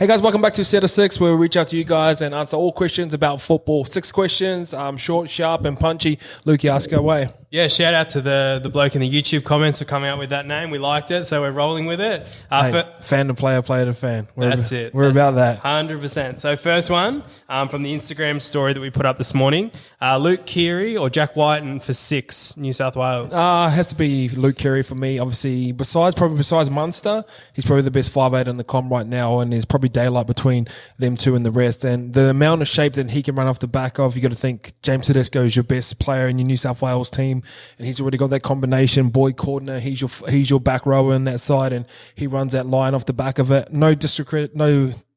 Hey guys, welcome back to Set of Six, where we reach out to you guys and answer all questions about football. 6 questions, short, sharp, and punchy. Luke, you ask away. Yeah, shout out to the bloke in the YouTube comments for coming out with that name. We liked it, so we're rolling with it. Fan to player, player to fan. That's it. We're about that. 100%. So first one, from the Instagram story that we put up this morning, Luke Keary or Jack Wighton for 6, New South Wales? It has to be Luke Keary for me. Obviously, besides Munster, he's probably the best 5'8" in the comp right now, and there's probably daylight between them two and the rest. And the amount of shape that he can run off the back of, you got to think James Tedesco is your best player in your New South Wales team, and he's already got that combination. Boyd Cordner, he's your back rower in that side, and he runs that line off the back of it.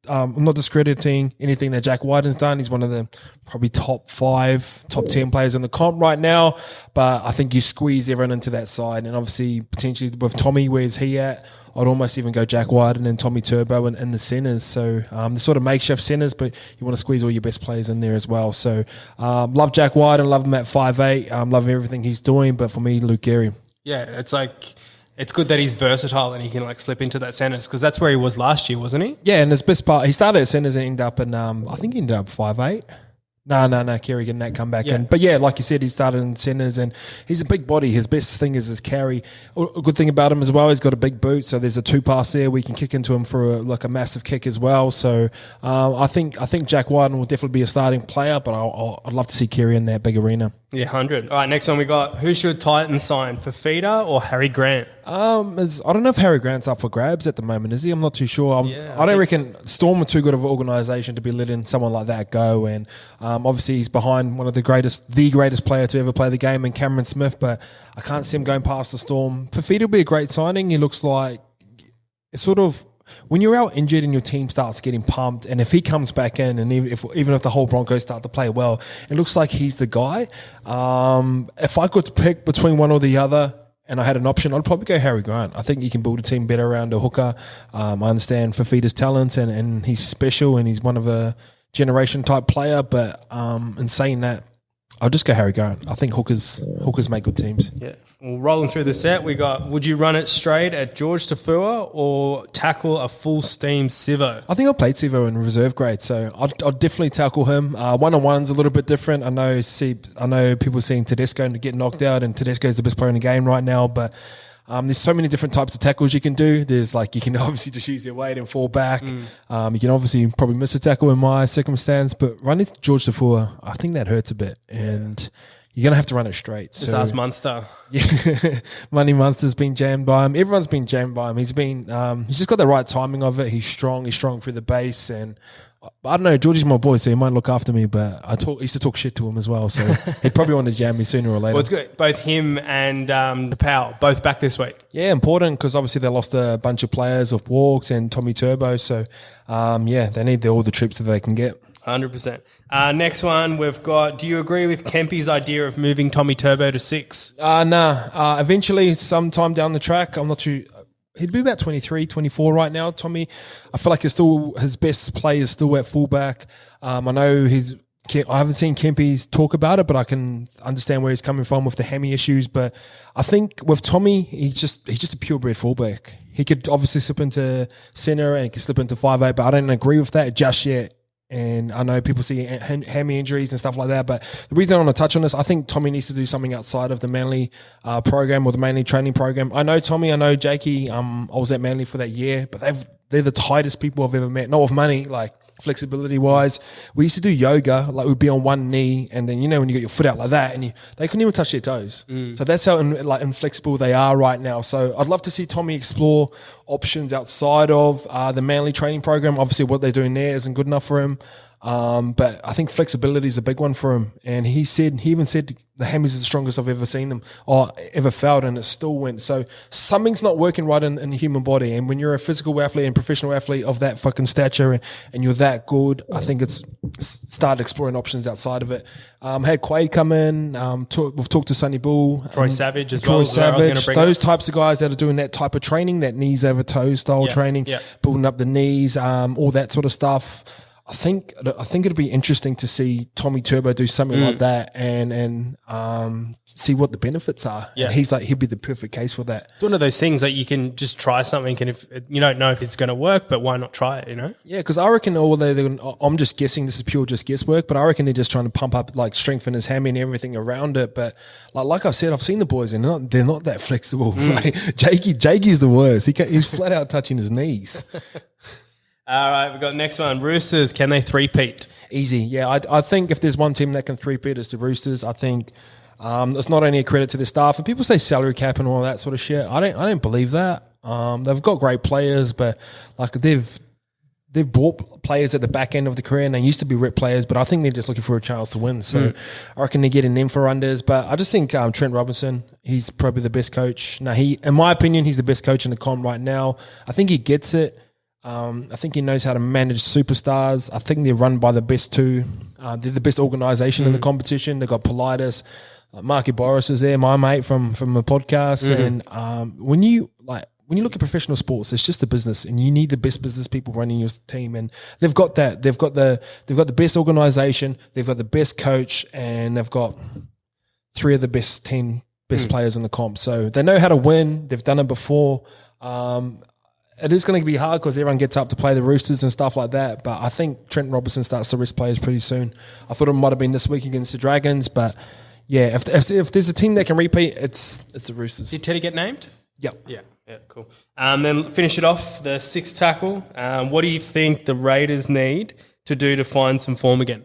I'm not discrediting anything that Jack Wighton's done. He's one of the probably top 5, top 10 players in the comp right now. But I think you squeeze everyone into that side. And obviously, potentially with Tommy, where's he at? I'd almost even go Jack Wighton and Tommy Turbo in the centres. So the sort of makeshift centres, but you want to squeeze all your best players in there as well. So love Jack Wighton, love him at 5'8", love everything he's doing. But for me, Luke Keary. Yeah, it's like... It's good that he's versatile and he can like slip into that centres because that's where he was last year, wasn't he? Yeah, and his best part, he started at centres and ended up in, I think he ended up 5'8". No, Keary getting that comeback in. But yeah, like you said, he started in centres and he's a big body. His best thing is his carry. A good thing about him as well, he's got a big boot, so there's a 2-pass there. We can kick into him for a massive kick as well. So I think Jack Wighton will definitely be a starting player, but I'd love to see Keary in that big arena. Yeah, 100. All right, next one we got, who should Titans sign, Fafita or Harry Grant? I don't know if Harry Grant's up for grabs at the moment, is he? I'm not too sure. I don't reckon Storm are too good of an organisation to be letting someone like that go. And obviously he's behind one of the greatest player to ever play the game in Cameron Smith, but I can't see him going past the Storm. Fafita will be a great signing. He looks like it's sort of... When you're out injured and your team starts getting pumped, and if he comes back in, and even if the whole Broncos start to play well, it looks like he's the guy. If I could pick between one or the other, and I had an option, I'd probably go Harry Grant. I think you can build a team better around a hooker. I understand Fafita's talent, and he's special, and he's one of a generation type player. But in saying that, I'll just go Harry Grant. I think hookers make good teams. Yeah. Well, rolling through the set, we got, would you run it straight at George Tafua or tackle a full steam Sivo? I think I played Sivo in reserve grade, so I'd definitely tackle him. One-on-one's a little bit different. I know people seeing Tedesco get knocked out, and Tedesco's the best player in the game right now, but there's so many different types of tackles you can do. There's you can obviously just use your weight and fall back. You can obviously probably miss a tackle in my circumstance, but running George Tafua, I think that hurts a bit. And you're going to have to run it straight. Just ask Munster. Yeah, Money Munster's been jammed by him. Everyone's been jammed by him. He's just got the right timing of it. He's strong through the base, and I don't know, Georgie's my boy, so he might look after me, but I used to talk shit to him as well, so he'd probably want to jam me sooner or later. Well, it's good. Both him and Powell, both back this week. Yeah, important, because obviously they lost a bunch of players of Walks and Tommy Turbo, so they need all the trips that they can get. 100%. Next one, we've got, do you agree with Kempy's idea of moving Tommy Turbo to 6? Nah. Eventually, sometime down the track, I'm not too... He'd be about 23, 24 right now, Tommy. I feel like his best play is still at fullback. I know I haven't seen Kempy talk about it, but I can understand where he's coming from with the hammy issues. But I think with Tommy, he's just a purebred fullback. He could obviously slip into centre and he could slip into 5'8", but I don't agree with that just yet. And I know people see hammy injuries and stuff like that, but the reason I want to touch on this, I think Tommy needs to do something outside of the Manly program or the Manly training program. I know Tommy, I know Jakey. I was at Manly for that year, but they're the tightest people I've ever met. Not with money, like flexibility wise. We used to do yoga, like we'd be on one knee, and then when you get your foot out like that, and they couldn't even touch their toes. So that's how inflexible they are right now. So I'd love to see Tommy explore options outside of the Manly training program. Obviously, what they're doing there isn't good enough for him. But I think flexibility is a big one for him. And he even said the hammies is the strongest I've ever seen them or ever felt, and it still went. So something's not working right in the human body. And when you're a physical athlete and professional athlete of that fucking stature and you're that good, I think it's start exploring options outside of it. Had Quaid come in. We've talked to Sonny Bull. Troy Savage as well. Troy Savage. Those types of guys that are doing that type of training, that knees over toes style training, building up the knees, all that sort of stuff. I think it'd be interesting to see Tommy Turbo do something like that and see what the benefits are. Yeah. And he'd be the perfect case for that. It's one of those things that you can just try something, and if you don't know if it's going to work, but why not try it? Yeah, because I reckon I'm just guessing. This is pure just guesswork, but I reckon they're just trying to pump up, like, strengthen his hammy and everything around it. But like I said, I've seen the boys and they're not that flexible. Like, Jakey's the worst. He's flat out touching his knees. All right, we've got the next one. Roosters, can they three-peat? Easy. Yeah, I think if there's one team that can three-peat, it's the Roosters. I think it's not only a credit to the staff. And people say salary cap and all that sort of shit. I don't believe that. They've got great players, but like they've bought players at the back end of the career, and they used to be rep players, but I think they're just looking for a chance to win. So I reckon they're getting them for unders. But I just think Trent Robinson, he's probably the best coach. Now, in my opinion, he's the best coach in the comp right now. I think he gets it. I think he knows how to manage superstars. I think they're run by the best two. They're the best organisation in the competition. They've got Politis. Marky Boris is there, my mate from the podcast. And when you look at professional sports, it's just a business, and you need the best business people running your team. And they've got that. They've got the best organisation. They've got the best coach, and they've got 3 of the best 10 best players in the comp. So they know how to win. They've done it before. It is going to be hard because everyone gets up to play the Roosters and stuff like that. But I think Trent Robinson starts to rest players pretty soon. I thought it might have been this week against the Dragons, but yeah, if there's a team that can repeat, it's the Roosters. Did Teddy get named? Yep. Yeah, cool. Then finish it off, the 6th tackle. What do you think the Raiders need to do to find some form again?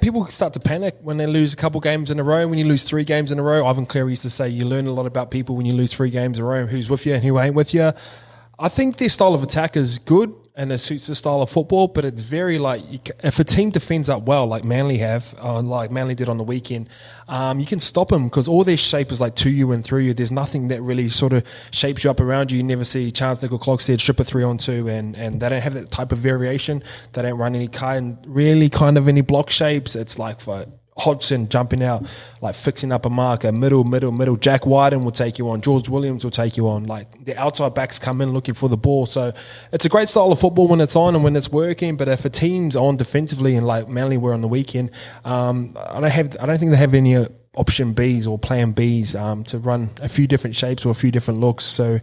People start to panic when they lose a couple games in a row. When you lose 3 games in a row, Ivan Cleary used to say you learn a lot about people when you lose 3 games in a row, who's with you and who ain't with you. I think their style of attack is good and it suits the style of football, but it's very if a team defends up well, like Manly like Manly did on the weekend, you can stop them because all their shape is like to you and through you. There's nothing that really sort of shapes you up around you. You never see Charles Nickel-Clockstead strip a 3-on-2, and they don't have that type of variation. They don't run any kind of any block shapes. It's like for Hodgson jumping out, like fixing up a marker, middle. Jack Wighton will take you on. George Williams will take you on. Like the outside backs come in looking for the ball. So it's a great style of football when it's on and when it's working. But if a team's on defensively and like Manly were on the weekend, I don't think they have any option Bs or plan Bs to run a few different shapes or a few different looks. So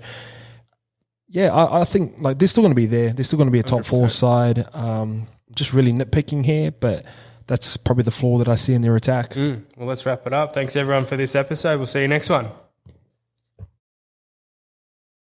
yeah, I think like they're still going to be there. They're still going to be a top 100%. 4 side. Just really nitpicking here, but that's probably the flaw that I see in their attack. Well, let's wrap it up. Thanks, everyone, for this episode. We'll see you next one.